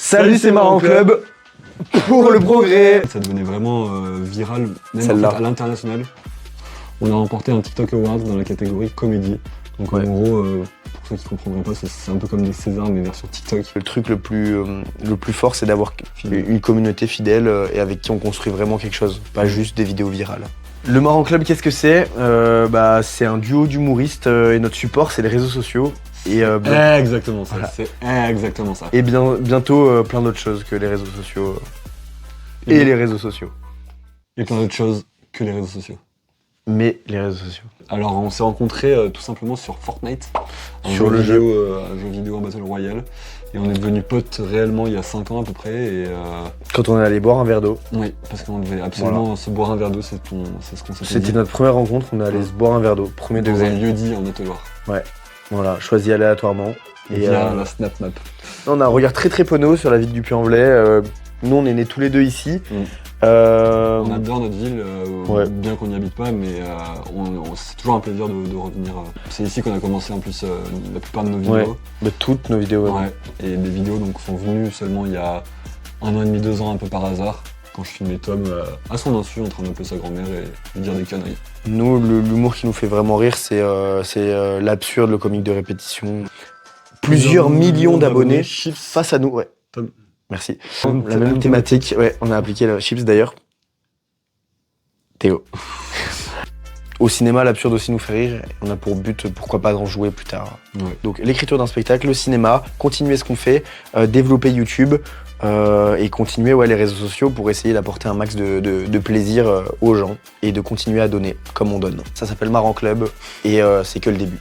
Salut, c'est Marrant Club pour le progrès. Ça devenait vraiment viral, même en fait, à l'international. On a remporté un TikTok Award dans la catégorie comédie. Donc en gros, pour ceux qui ne comprendraient pas, c'est un peu comme des Césars mais version TikTok. Le truc le plus fort, c'est d'avoir une communauté fidèle et avec qui on construit vraiment quelque chose, pas juste des vidéos virales. Le Marrant Club, qu'est-ce que c'est? C'est un duo d'humoristes et notre support, c'est les réseaux sociaux. Et exactement ça, voilà. c'est exactement ça. Et bientôt plein d'autres choses que les réseaux sociaux. Et les réseaux sociaux. Et plein d'autres choses que les réseaux sociaux. Mais les réseaux sociaux. Alors on s'est rencontrés tout simplement sur Fortnite, un Sur jeu le jeu vidéo en Battle Royale. Et on est devenus potes réellement il y a 5 ans à peu près. Et Quand on est allé boire un verre d'eau. oui, parce qu'on devait absolument se boire un verre d'eau, c'est ce qu'on s'était dit. C'était notre première rencontre, on est allé se boire un verre d'eau, premier Dans un degré. lieu-dit en Haute-Loire. Ouais, voilà, choisi aléatoirement. Et via la Snap Map. On a un regard très pono sur la ville du Puy-en-Velay. Nous, on est nés tous les deux ici. On adore notre ville, ouais. bien qu'on n'y habite pas, mais c'est toujours un plaisir de revenir. C'est ici qu'on a commencé en plus la plupart de nos vidéos. Ouais, de toutes nos vidéos. Ouais. Et des vidéos donc, sont venues seulement il y a 1 an et demi, 2 ans, un peu par hasard, quand je filmais Tom à son insu en train d'appeler sa grand-mère et dire des conneries. Nous, l'humour qui nous fait vraiment rire, c'est l'absurde, le comique de répétition. Plusieurs millions d'abonnés face à nous. Ouais. Tom. Merci. La même thématique, ouais, on a appliqué la chips d'ailleurs. Théo. Au cinéma, l'absurde aussi nous fait rire. On a pour but, pourquoi pas, d'en jouer plus tard. Ouais. Donc l'écriture d'un spectacle, le cinéma, continuer ce qu'on fait, développer YouTube et continuer les réseaux sociaux pour essayer d'apporter un max de plaisir aux gens et de continuer à donner comme on donne. Ça s'appelle Marrant Club et c'est que le début.